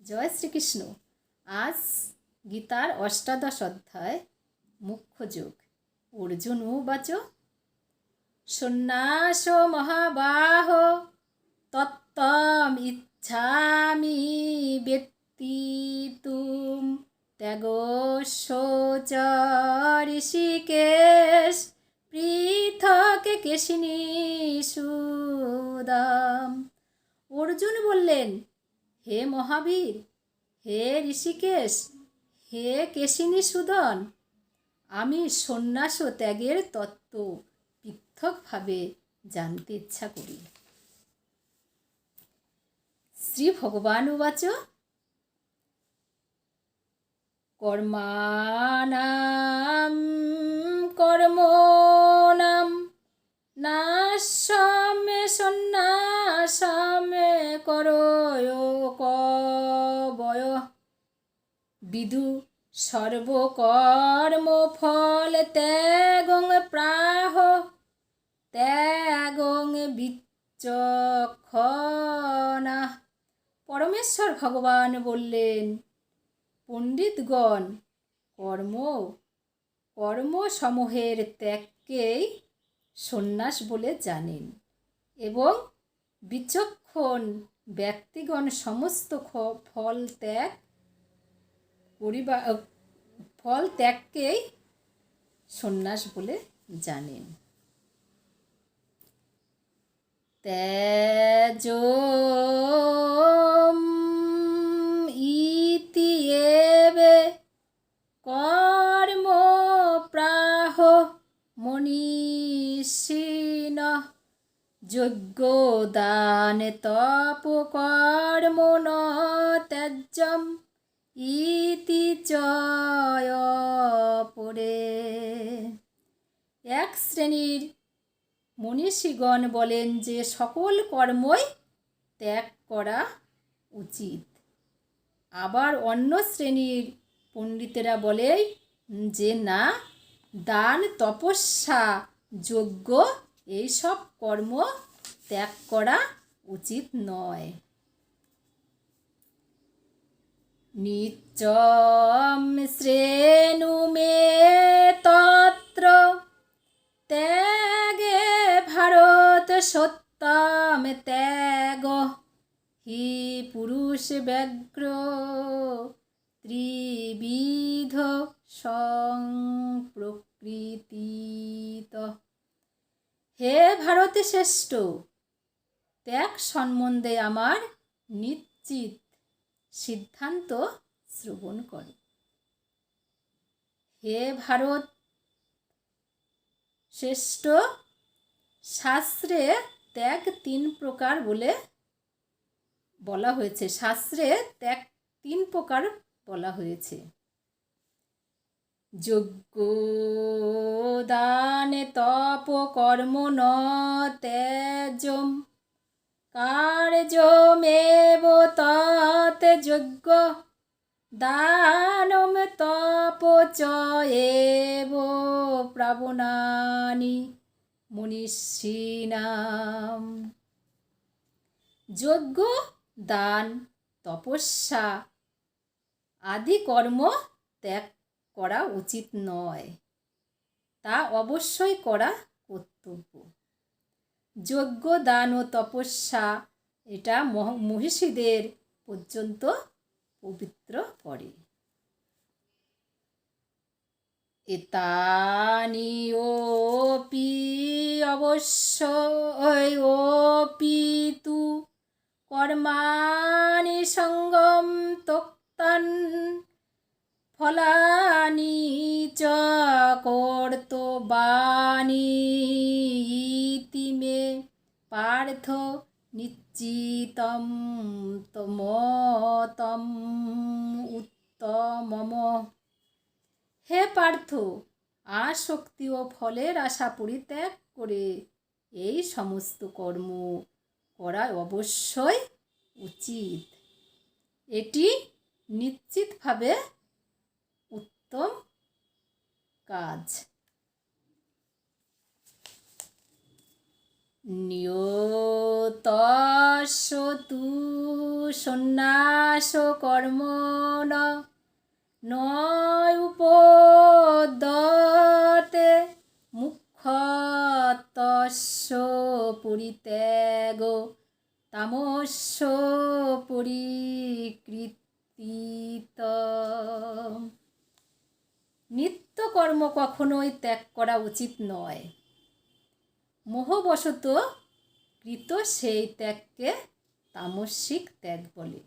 জয় শ্রীকৃষ্ণ। আজ গীতার অষ্টাদশ অধ্যায় মুখ্য যোগ। অর্জুন উবাচ সন্ন্যাস মহাবাহ তত্ত্বম ইচ্ছামি ব্যক্তিতুম ত্যাগস্য চ ঋষিকেশ পৃথক কেশিনী সুদাম। অর্জুন বললেন, হে মহাবীর, হে ঋষিকেশ, হে কেশিনী সুদন, আমি সন্ন্যাস ও ত্যাগের তত্ত্ব পৃথকভাবে জানতে ইচ্ছা করি। শ্রী ভগবান উবাচ কর্মাণাম কর্মণাম নাশামে সন্ন্যাসামে করয় কবয় বিদু সর্বকর্ম ফল ত্যাগং প্রাহ ত্যাগং বিচক্ষণা। পরমেশ্বর ভগবান বললেন, পণ্ডিতগণ কর্মসমূহের ত্যাগকেই সন্ন্যাস বলে জানেন এবং বিচক্ষণ ব্যক্তিগণ সমস্ত ফল ত্যাগকেই সন্ন্যাস বলে জানেন। ত্যাজ ইতি এবে কর্ম প্রাহ মনীষিণঃ যজ্ঞ দান তপ কর্ম ন ত্যাজ্যম ইতি চয়পরে। এক শ্রেণীর মনীষীগণ বলেন যে সকল কর্মই ত্যাগ করা উচিত, আবার অন্য শ্রেণীর পণ্ডিতেরা বলে যে না, দান তপস্যা যজ্ঞ এইসব কর্ম ত্যাগ করা উচিত নয়। নিত্যম শ্রেণু মে তত্র ত্যাগে ভারত সত্যম ত্যাগ হি পুরুষ ব্যগ্র ত্রিবিধ সংপ্রকৃতিত। হে ভারতে শ্রেষ্ঠ, ত্যাগ সম্বন্ধে আমার নিশ্চিত সিদ্ধান্ত শ্রবণ করো। হে ভারত শ্রেষ্ঠ, শাস্ত্রে ত্যাগ 3 প্রকার বলে বলা হয়েছে। শাস্ত্রে ত্যাগ 3 প্রকার বলা হয়েছে। যজ্ঞ দান তপ কর্ম ন ত্যাজ্যম কার্যমেব তৎ যজ্ঞ দানম তপ চ এব প্রাবণানি মনীষিণাম। যজ্ঞ দান তপস্যা আদি কর্ম ত্যাগ করা উচিত নয়, তা অবশ্যই করা কর্তব্য। যজ্ঞ দান ও তপস্যা এটা মহিষীদের পর্যন্ত পবিত্র করে। এতানি ওপি অবশ্যই ওপি তু কর্মাণি সঙ্গম ত্যক্তন ফলানি চ কর্তব্যানি ইতি মে পার্থ নিশ্চিতম তমতম উত্তমম। হে পার্থ, আসক্তি ও ফলের আশা পরিত্যাগ করে এই সমস্ত কর্ম করা অবশ্যই উচিত। এটি নিশ্চিতভাবে উত্তম কাজ। নিয়তস্য তু সন্ন্যাস কর্মণ নয়ুপদ্যতে মুখ্যতস্য পরিত্যাগ তামস্য পরিকৃতিত। নিত্যকর্ম কখনোই ত্যাগ করা উচিত নয়। মোহবশত কৃত সেই ত্যাগকে তামসিক ত্যাগ বলে।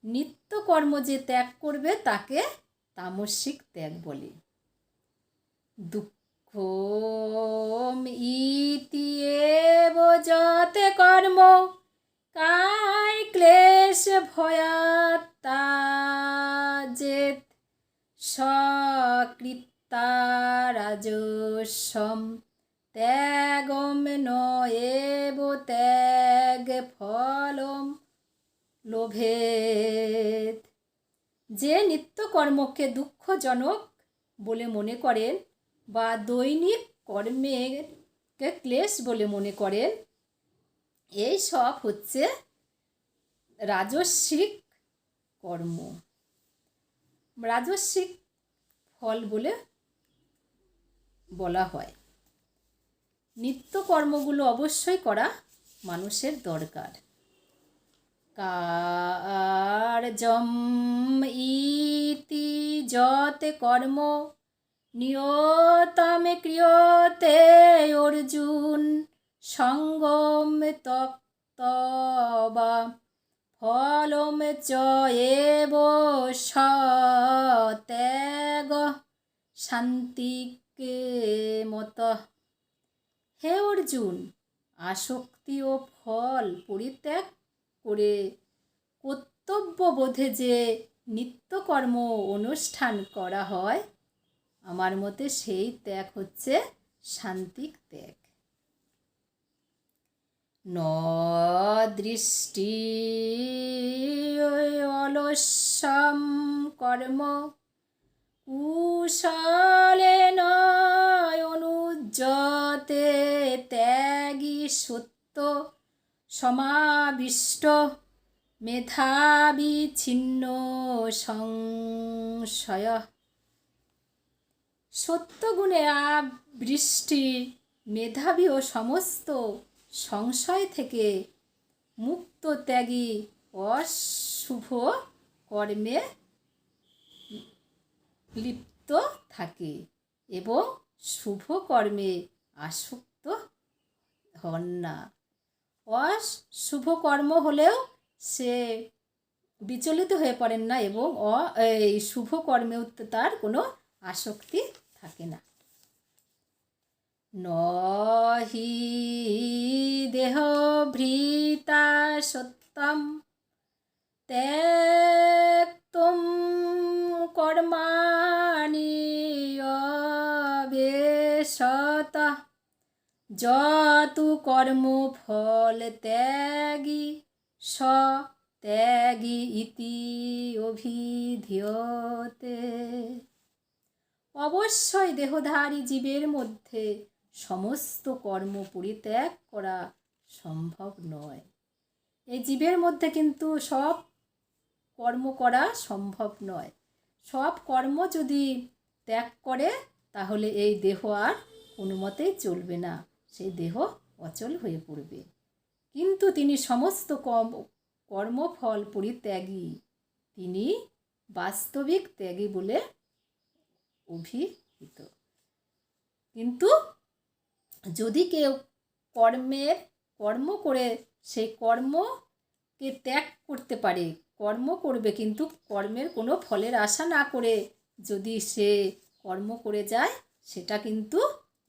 নিত্যকর্ম যে ত্যাগ করবে তাকে তামসিক ত্যাগ বলে। দুঃখম ইতি এব যতে কর্ম কায় ক্লেশ ভয়াত্তাজেত সকৃত্তা রাজস্বম ত্যাগম ন এব ত্যাগ ফলম লোভেত। যে নিত্যকর্মকে দুঃখজনক বলে মনে করেন বা দৈনিক কর্মেরকে ক্লেশ বলে মনে করেন, এই সব হচ্ছে রাজস্বিক কর্ম, রাজস্বিক ফল বলে বলা হয়। নিত্যকর্মগুলো অবশ্যই করা মানুষের দরকার। কার্যম ইতি যতে কর্ম নিয়তমে ক্রিয়তে অর্জুন সঙ্গম তক্তবা ফলম চ এব সত্যাগ শান্তিকে মতঃ। হে অর্জুন, আসক্তি ও ফল পরিত্যাগ করে কর্তব্যবোধে যে নিত্যকর্ম অনুষ্ঠান করা হয়, আমার মতে সেই ত্যাগ হচ্ছে শান্তিক ত্যাগ। ন দৃষ্টি অলস্যম কর্ম কুশলেন অনুজ্জতে ত্যাগী সত্য সমাবিষ্ট মেধাবী ছিন্ন সংশয়। সত্যগুণে আবৃষ্টি মেধাবী ও সমস্ত সংশয় থেকে মুক্ত ত্যাগী অশুভ কর্মে লিপ্ত থাকে এবং শুভ কর্মে আসক্ত হন না। অশুভ কর্ম হলেও সে বিচলিত হয়ে পড়েন না এবং এই শুভ কর্মেও তার কোনো আসক্তি থাকে না। নহি দেহভৃতা সত্যম ত্যক্তুম কর্মাণি অবেশতঃ যতু কর্মফল ত্যাগী স ত্যাগী ইতি অভিধীয়তে। অবশ্যই দেহধারী জীবের মধ্যে সমস্ত কর্ম পরিত্যাগ করা সম্ভব নয়। এই জীবের মধ্যে কিন্তু সব কর্ম করা সম্ভব নয়। সব কর্ম যদি ত্যাগ করে তাহলে এই দেহ আর কোনো মতেই চলবে না, সেই দেহ অচল হয়ে পড়বে। কিন্তু তিনি সমস্ত কর্মফল পরিত্যাগী, তিনি বাস্তবিক ত্যাগী বলে অভিহিত। কিন্তু যদি কেউ কর্ম করে সেই কর্মকে ত্যাগ করতে পারে, কর্ম করবে কিন্তু কর্মের কোনো ফলের আশা না করে যদি সে কর্ম করে যায়, সেটা কিন্তু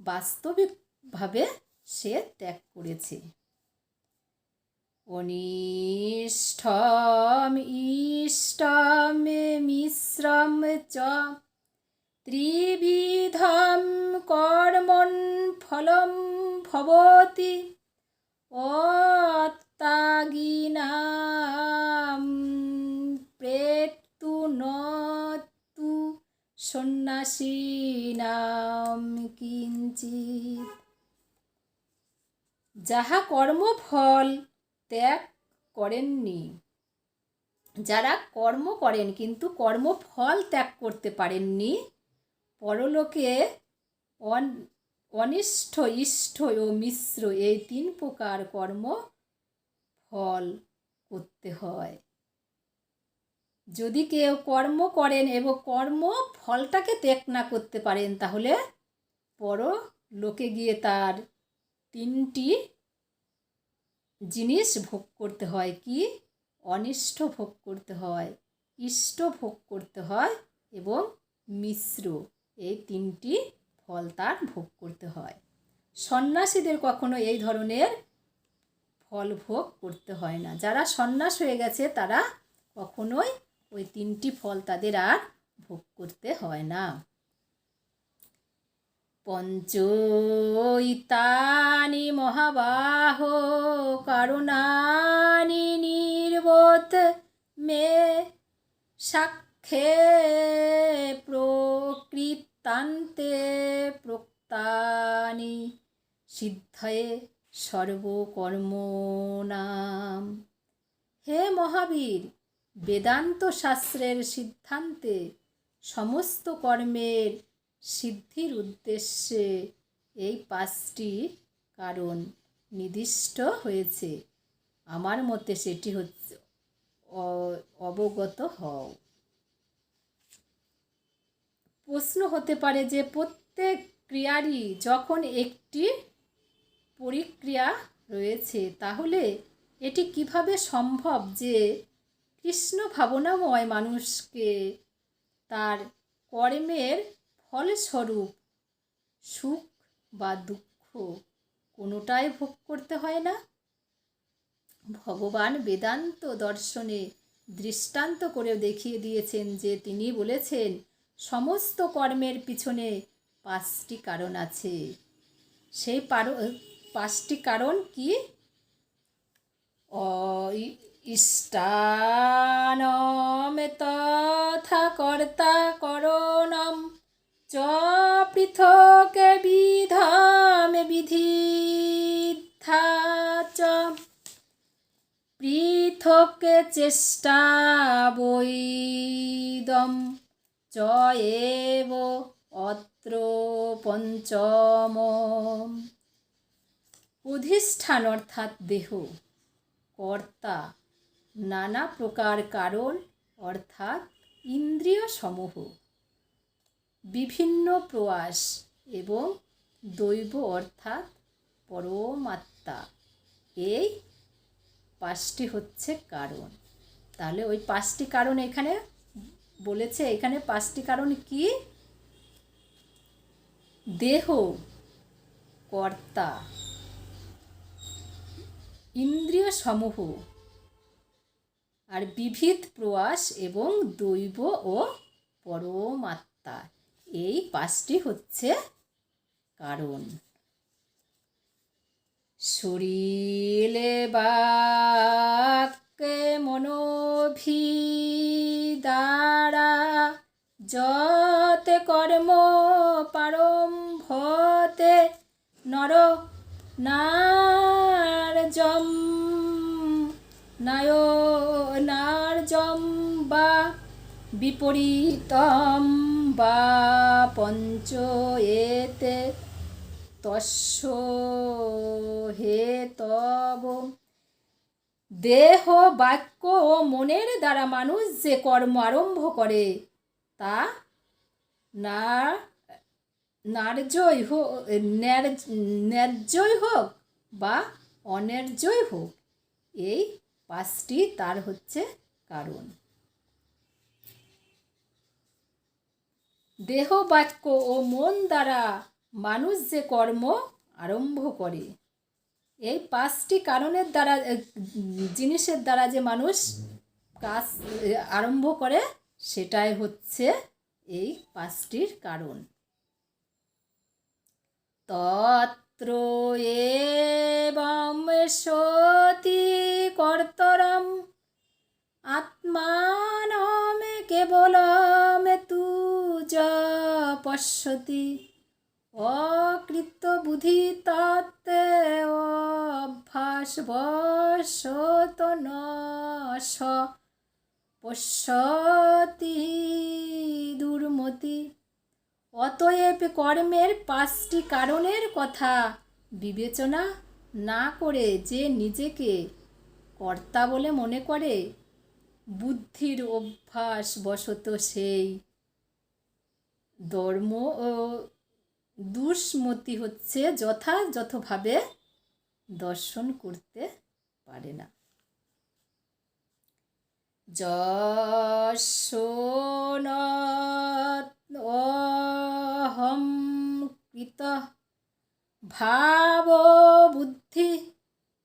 বাস্তবিকভাবে সে ত্যাগ করেছে। অনিষ্টম ইষ্টম মিশ্রম চ ত্রিবিধম কর্মণ ফলম ভবতি অত্যাগিনাম প্রেতু নতু সন্ন্যাসীনাম কিঞ্চিৎ। যাহা কর্মফল ত্যাগ করেননি, যারা কর্ম করেন কিন্তু কর্মফল ত্যাগ করতে পারেননি, পরলোকে অনিষ্ট, ইষ্ট ও মিশ্র এই 3 প্রকার কর্ম ফল করতে হয়। যদি কেউ কর্ম করেন এবং কর্ম ফলটাকে ত্যাগ না করতে পারেন, তাহলে পরলোকে গিয়ে তার 3টি জিনিস ভোগ করতে হয়। কি? অনিষ্ট ভোগ করতে হয়, ইষ্ট ভোগ করতে হয় এবং মিশ্র, এই 3টি ফল তার ভোগ করতে হয়। সন্ন্যাসীদের কখনো এই ধরনের ফল ভোগ করতে হয় না। যারা সন্ন্যাস হয়ে গেছে তারা কখনোই ওই 3টি ফল তাদের আর ভোগ করতে হয় না। পঞ্চৈতানি মহাবাহ কারণানি নির্বোধ মে সাক্ষে প্রকৃতান্তে প্রোক্তানি সিদ্ধয়ে সর্বকর্মণাম। হে মহাবীর, বেদান্ত শাস্ত্রের সিদ্ধান্তে সমস্ত কর্মের সিদ্ধির উদ্দেশ্যে এই 5টি কারণ নির্দিষ্ট হয়েছে। আমার মতে সেটি হচ্ছে অবগত হও। প্রশ্ন হতে পারে যে প্রত্যেক ক্রিয়ারই যখন একটি পরিক্রিয়া রয়েছে, তাহলে এটি কিভাবে সম্ভব যে কৃষ্ণ ভাবনাময় মানুষকে তার কর্মের ফলস্বরূপ সুখ বা দুঃখ কোনোটাই ভোগ করতে হয় না? ভগবান বেদান্ত দর্শনে দৃষ্টান্ত করে দেখিয়ে দিয়েছেন যে তিনি বলেছেন সমস্ত কর্মের পিছনে 5টি কারণ আছে। সেই 5টি কারণ কি? ইষ্টানম তথা কর্তা করণম চ পৃথক বিধাম বিধিদ্ধা চ পৃথক চেষ্টা বৈদম চ এব অত্র পঞ্চম। অধিষ্ঠান অর্থাৎ দেহ, কর্তা নানা প্রকার কারণ অর্থাৎ ইন্দ্রিয় সমূহ, বিভিন্ন প্রয়াস এবং দৈব অর্থাৎ পরমাত্মা, এই 5টি হচ্ছে কারণ। তাহলে ওই 5টি কারণ এখানে বলেছে। এখানে 5টি কারণ কি? দেহ, কর্তা, ইন্দ্রিয় সমূহ, আর বিবিধ প্রয়াস এবং দৈব ও পরমাত্মা, এই 5টি হচ্ছে কারণ। শরীরে বাক্যে মনোভি দ্বারা যতে কর্ম পারম্ভতে নর নার্যম বা বিপরীতম বা পঞ্চ এতে তস্য হেতব। দেহ, বাক্য ও মনের দ্বারা মানুষ যে কর্ম আরম্ভ করে তা ন্যায্যই হোক বা অন্যায্যই হোক, এই 5টি তার হচ্ছে কারণ। দেহ, বাক্য ও মন দ্বারা মানুষ যে কর্ম আরম্ভ করে, এই 5টি কারণের দ্বারা, জিনিসের দ্বারা যে মানুষ কাজ আরম্ভ করে, সেটাই হচ্ছে এই 5টির কারণ। তত্র এবম সতি কর্তরম আত্মানম কেবলম তুজ পশ্যতি অকৃত বুদ্ধি তত্ত্বে বশত ন স পশ্যতি দুর্মতি। অতএব কর্মের 5টি কারণের কথা বিবেচনা না করে যে নিজেকে কর্তা বলে মনে করে, বুদ্ধির অভ্যাস বশত সেই ধর্ম ও দুষ্মতি হচ্ছে যথাযথভাবে দর্শন করতে পারে না। যস্য অহং কৃত ভাব বুদ্ধি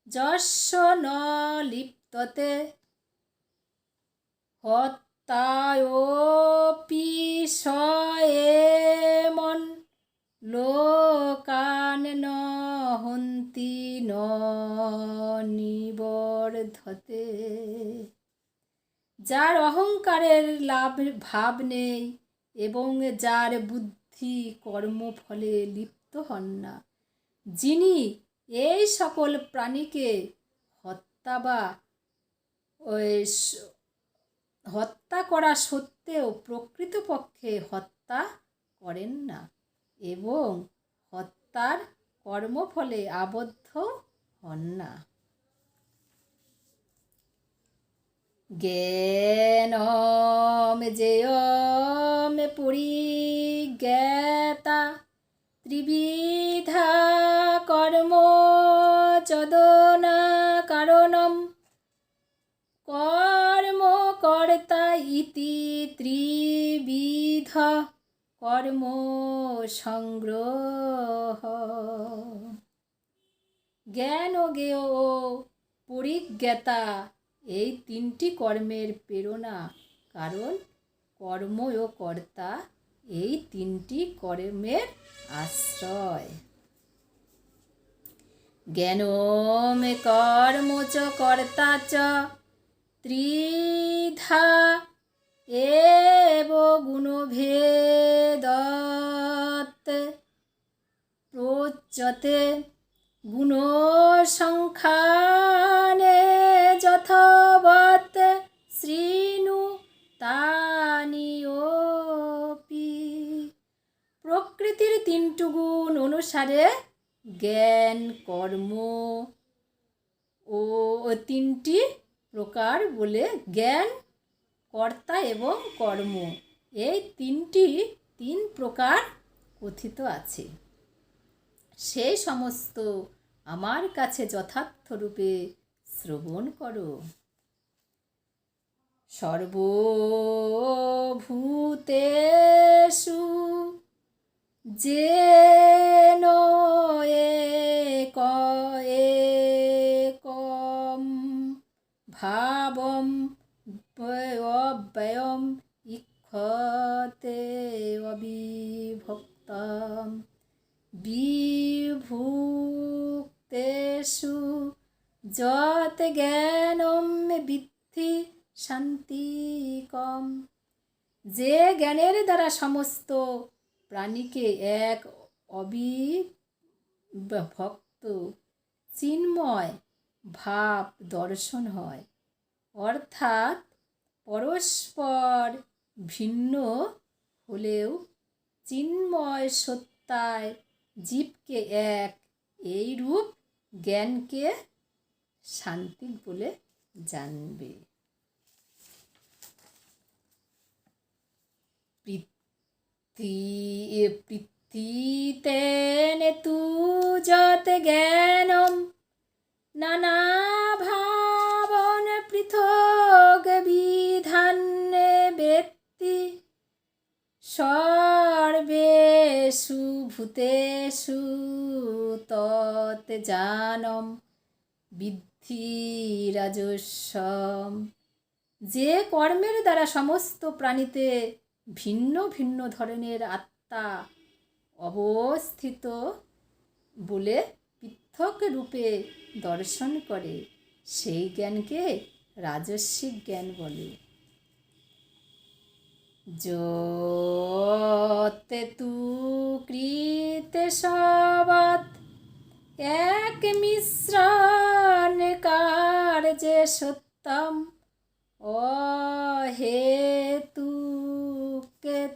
যস্য ন লিপ্ততে হত্যায়োপি স এমন লোকান ন হন্তি ন নিবর্ধতে। যার অহংকারের ভাব নেই এবং যার বুদ্ধি কর্মফলে লিপ্ত হন না, যিনি এই সকল প্রাণীকে হত্যা করা সত্ত্বেও প্রকৃতপক্ষে হত্যা করেন না এবং হত্যার কর্মফলে আবদ্ধ হন না। জ্ঞানম জেয়ম পরিজ্ঞাতা ত্রিবিধা কর্ম চদনা কারণম কর্ম কর্তা ইতি ত্রিবিধ কর্ম সংগ্রহ। জ্ঞান ও জ্ঞেয় ও পরিজ্ঞাতা এই 3টি কর্মের প্রেরণা, কারণ কর্ম ও কর্তা এই 3টি কর্মের আশ্রয়। জ্ঞানম কর্ম চ কর্তা চ ত্রিধা এব গুণভেদত প্রোচ্যতে গুণসংখ্যানে যথাবৎ শৃণু তানিয়োপি। প্রকৃতির 3টি গুণ অনুসারে জ্ঞান, কর্ম ও 3টি প্রকার বলে জ্ঞান, কর্তা এবং কর্ম এই 3 প্রকার কথিত আছে। সেই সমস্ত আমার কাছে যথার্থরূপে শ্রবণ করো। সর্বভূতেষু যেন একম ভাবম অব্যয়ম ইক্ষতে অবিভক্তম বিভুক্তেষু যত জ্ঞানম বিদ্ধি শান্তিকম। যে জ্ঞানের দ্বারা সমস্ত প্রাণীকে এক অবিভক্ত চিন্ময় ভাব দর্শন হয়, অর্থাৎ পরস্পর ভিন্ন হলেও চিন্ময় সত্তায় জীবকে এক, এই রূপ জ্ঞানকে শান্তিক বলে জানবে। পৃথিতেন তু যত জ্ঞানম নানা ভাবন পৃথক বিধানে ব্যক্তি সর্বেষু ভূতেষু তৎ জানম বিদ্ধি রাজস্বম। যে কর্মের দ্বারা সমস্ত প্রাণীতে ভিন্ন ভিন্ন ধরনের আত্মা অবস্থিত বলে পৃথক রূপে দর্শন করে, সেই জ্ঞানকে রাজস্বিক জ্ঞান বলে। যতে তু কৃতে সবৎ এক মিশ্রণে সত্যম অহেতুকে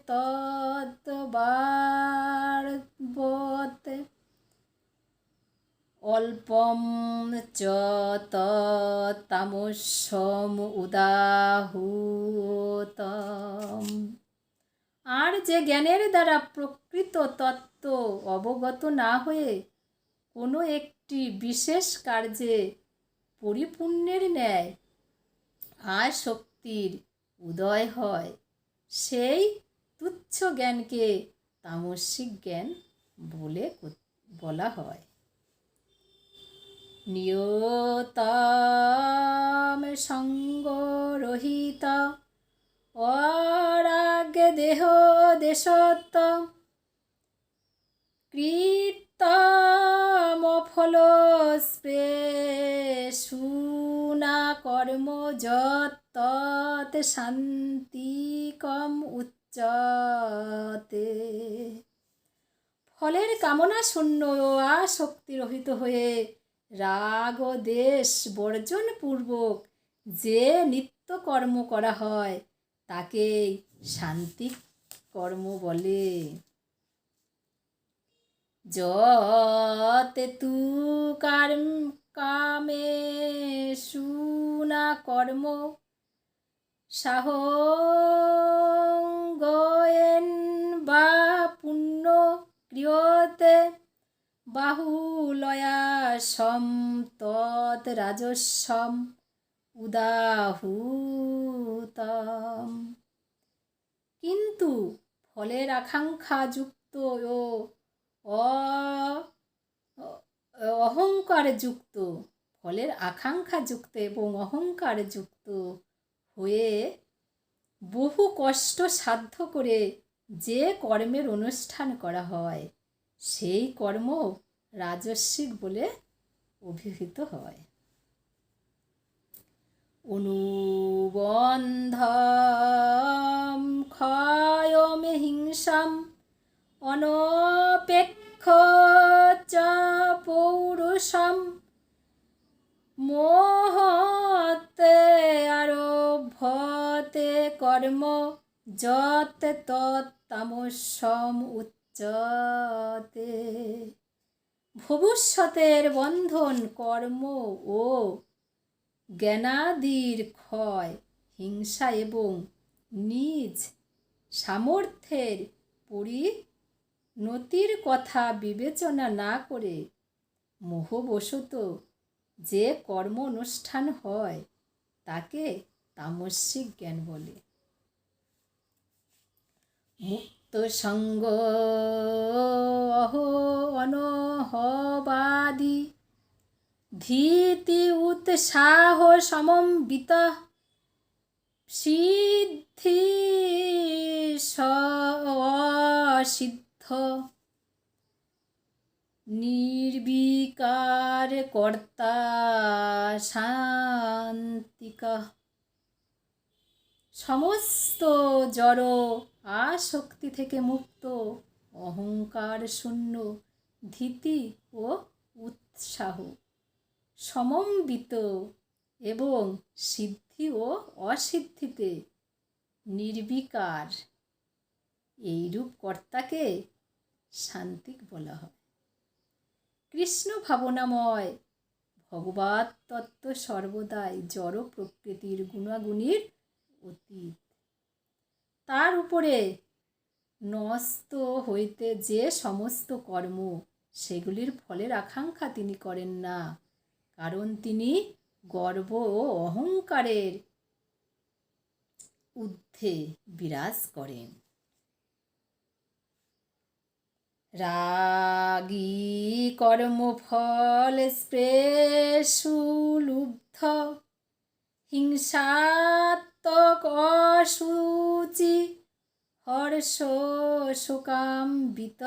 তদ্বার্বতে অল্পম চ তামস্যম উদাহূতম। আর যে জ্ঞানের দ্বারা প্রকৃত তত্ত্ব অবগত না হয়ে কোনো একটি বিশেষ কার্যে পরিপূর্ণের ন্যায় আসক্তির উদয় হয়, সেই তুচ্ছ জ্ঞানকে তামসিক জ্ঞান বলা হয়। নিয়তাম সঙ্গরহিত অরাগ দেহ দেশত কৃতম ফল স্পৃশুনা কর্ম যত শান্তিকম উচ্চতে। ফলের কামনা শূন্য ও আসক্তিরহিত হয়ে রাগ ও দেশ বর্জন পূর্বক যে নিত্য কর্ম করা হয় তাকেই শান্তি কর্ম বলে। যতে তু কামেষু না কর্ম সাহঙ্গয়েন বা পুণ্য ক্রিয়তে বাহুলয়া সম তৎ রাজস্বম উদাহূতম। কিন্তু ফলের আকাঙ্ক্ষা যুক্ত ও অহংকার যুক্ত ফলের আকাঙ্ক্ষা যুক্ত এবং অহংকার যুক্ত হয়ে বহু কষ্ট সাধ্য করে যে কর্মের অনুষ্ঠান করা হয় সেই কর্ম রাজস্বিক বলে অভিহিত হয়। অনুবন্ধম ক্ষয়মে হিংসাম অনপেক্ষ চ পৌরুষম মোহতে আরভতে কর্ম যত তৎতামস্যম উচ্চতে। ভবিষ্যতের বন্ধন কর্ম ও জ্ঞানাদির ক্ষয়, হিংসা এবং নিজ সামর্থ্যের পরিণতির কথা বিবেচনা না করে মোহবশত যে কর্ম অনুষ্ঠান হয় তাকে তামসিক জ্ঞান বলে। মুক্ত সঙ্গ অনহবাদী ধীতি উৎসাহ সমম্বিত সিদ্ধি অসিদ্ধ নির্বিকার কর্তা শান্তিকা। সমস্ত জড় আসক্তি থেকে মুক্ত, অহংকার শূন্য, ধীতি ও উৎসাহ সমন্বিত এবং সিদ্ধি ও অসিদ্ধিতে নির্বিকার এইরূপ কর্তাকে শান্তিক বলা হয়। কৃষ্ণ ভাবনাময় ভগবৎ তত্ত্ব সর্বদাই জড় প্রকৃতির গুণাগুণীর অতীত। তার উপরে ন্যস্ত হইতে যে সমস্ত কর্ম সেগুলির ফলের আকাঙ্ক্ষা তিনি করেন না, কারণ তিনি গর্ব ও অহংকারের ঊর্ধ্বে বিরাজ করেন। রাগী কর্মফল স্পৃশু লুব্ধ হিংসাত্মক অশুচি হর্ষ শোকাম্বিত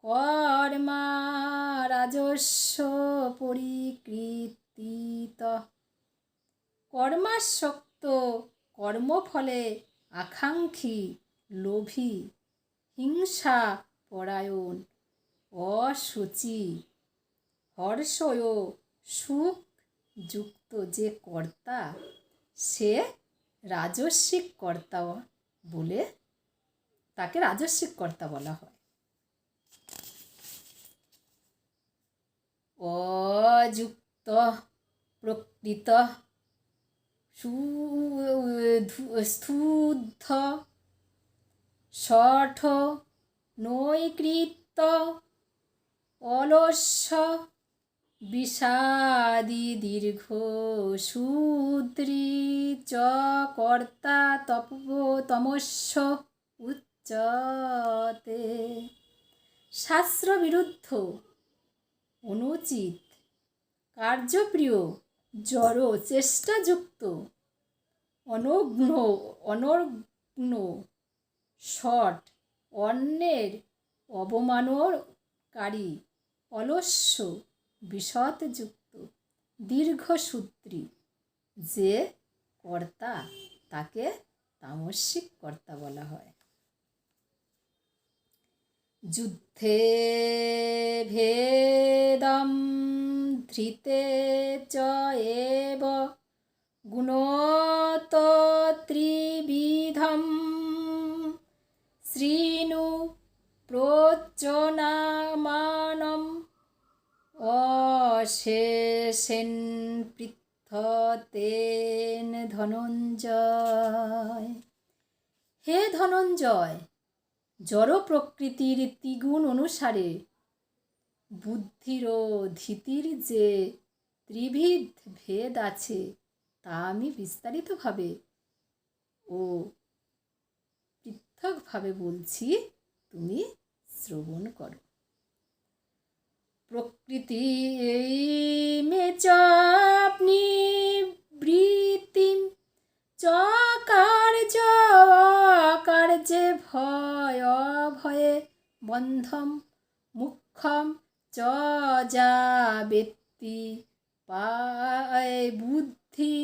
কর্মা রাজস্ব পরিকৃতিত। কর্মাসক্ত, কর্মফলে আকাঙ্ক্ষী, লোভী, হিংসা পরায়ণ, অশুচি, হর্ষ ও সুখ যুক্ত যে কর্তা সে রাজস্বিক কর্তা বলে তাকে রাজস্বিক কর্তা বলা হয়। অযুক্ত প্রকৃত স্থূর্ধ শঠ নৈকৃত্য অলস্য বিষাদি দীর্ঘ শূদ্রী চ কর্তা তমস্য উচ্যতে। শাস্ত্রবিরুদ্ধ, অনুচিত, কার্যপ্রিয়, জড়, চেষ্টাযুক্ত, অনগ্ন, শঠ, অন্যের অবমাননকারী, অলস্য, বিষদযুক্ত, দীর্ঘসূত্রী যে কর্তা তাকে তামসিক কর্তা বলা হয়। যুদ্ধে ভেদম ধৃতে চ এব গুণত ত্রিবিধম শৃণু প্রচনামানম অশেষেন পৃথ্বতেন ধনঞ্জয়। হে ধনঞ্জয়, জড় প্রকৃতির ত্রিগুণ অনুসারে বুদ্ধির ও ধীতির যে ত্রিবিধ ভেদ আছে তা আমি বিস্তারিতভাবে ও পৃথকভাবে বলছি, তুমি শ্রবণ করো। প্রকৃতি মে চাপনিবৃত্তিম চ কার্য অকার্যে ভয় অভয়ে বন্ধম মুখ্যম চ যা ব্যক্তি পায় বুদ্ধি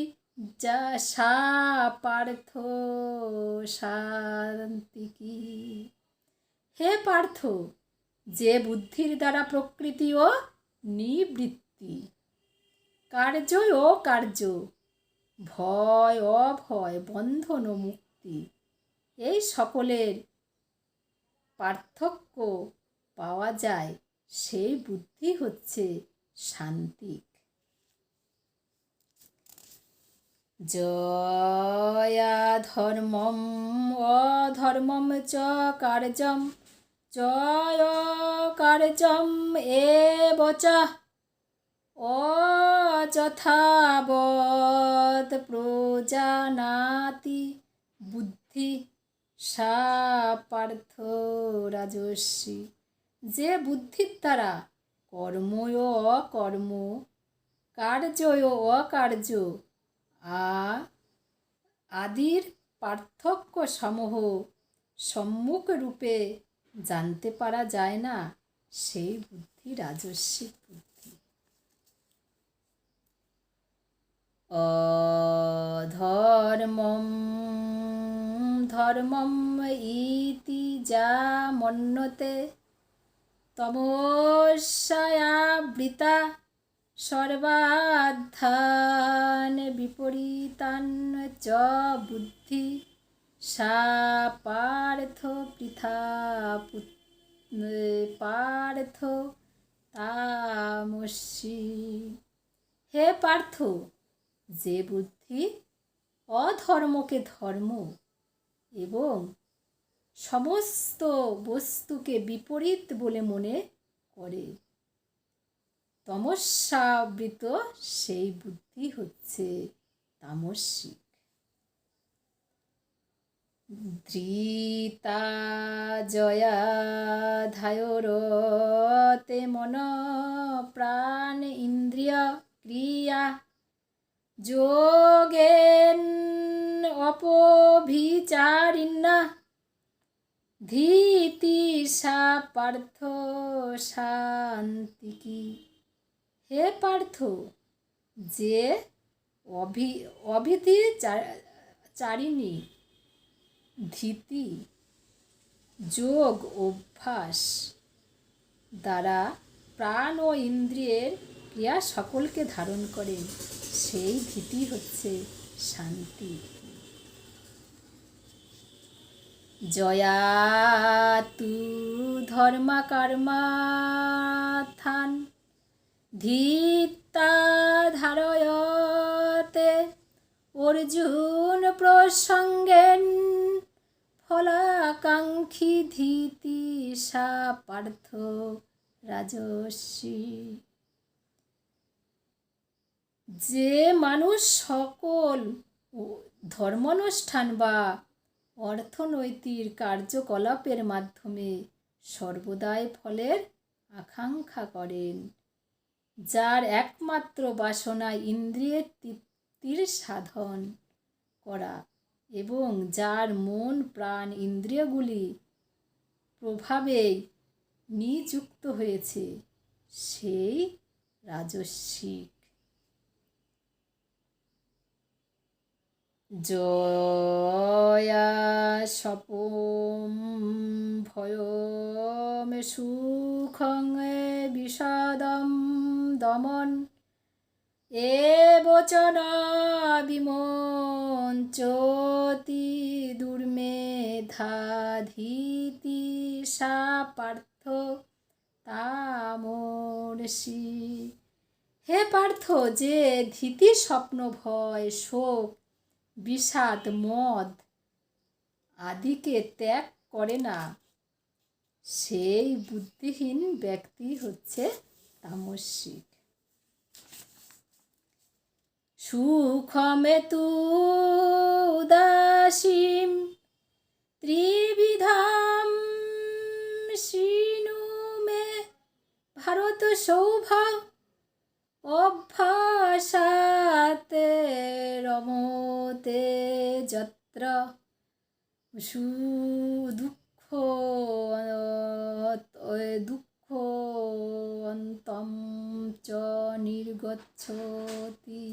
যা সা পার্থ শান্তিকি। হে পার্থ, যে বুদ্ধির দ্বারা প্রকৃতি ও নিবৃত্তি, কার্য ও কার্য, ভয় অভয়, বন্ধন ও মুক্তি, এই সকলের পার্থক্য পাওয়া যায়, সেই বুদ্ধি হচ্ছে শান্তিক। জয়া ধর্মম অধর্মম চ কার্যম জয় কার্যম এব চ অযথাবৎ প্রজানাতি বুদ্ধি সা পার্থ রাজস্বী। যে বুদ্ধির দ্বারা কর্ম ও অকর্ম, কার্য ও অকার্য আদির পার্থক্য সমূহ সম্মুখ রূপে জানতে পারা যায় না, সেই বুদ্ধি রাজস্বিক বুদ্ধি। অধর্মম ধর্মম ইতি যা মন্যতে তমস্যাবৃতা সর্বাধ্যান বিপরীতান চ বুদ্ধি সা পার্থ পৃথা পার্থ তামসী। হে পার্থ, যে বুদ্ধি অধর্মকে ধর্ম এবং সমস্ত বস্তুকে বিপরীত বলে মনে করে, তমস্যাবৃত সেই বুদ্ধি হচ্ছে তামসিক। ধৃতা জয়া ধায়রতে মন প্রাণ ইন্দ্রিয় ক্রিয়া যোগেন অপভিচারিণা ধীতি সা পার্থ শান্তিকি। হে পার্থ, যে অভিচারিণী ধীতি যোগ অভ্যাস দ্বারা প্রাণ ও ইন্দ্রিয়ের ইয়া সকলকে ধারণ করেন। সেই ভীতি হচ্ছে শান্তি। জয়া তু ধর্মা কর্মার্থান ধীতা ধারয়তে অর্জুন প্রসঙ্গেন ফলাকাঙ্ক্ষী ধীতি সা পার্থ রাজস্বী। যে মানুষ সকল ধর্মানুষ্ঠান বা অর্থনৈতিক কার্যকলাপের মাধ্যমে সর্বদাই ফলের আকাঙ্ক্ষা করেন, যার একমাত্র বাসনা ইন্দ্রিয়ের তৃপ্তির সাধন করা এবং যার মন প্রাণ ইন্দ্রিয়গুলি প্রভাবে নিযুক্ত হয়েছে, সেই রাজস্বিক। জয়া সপম ভয়ম সুখং বিষাদম দমন এবচন বিমোঞ্চতি দুর্মেধাধীতি সা পার্থ তামর্ষি। হে পার্থ, যে ধীতি স্বপ্ন ভয় শোক বিষাদ মদ আদিকে ত্যাগ করে না, সেই বুদ্ধিহীন ব্যক্তি হচ্ছে তামসিক। সুখমে তু উদাসীম ত্রিবিধাম শৃণু মে ভারত সৌভাগ্য অভ্যাসাতে রমতে যত্র দুঃখ অন্তম চ নির্গচ্ছতি।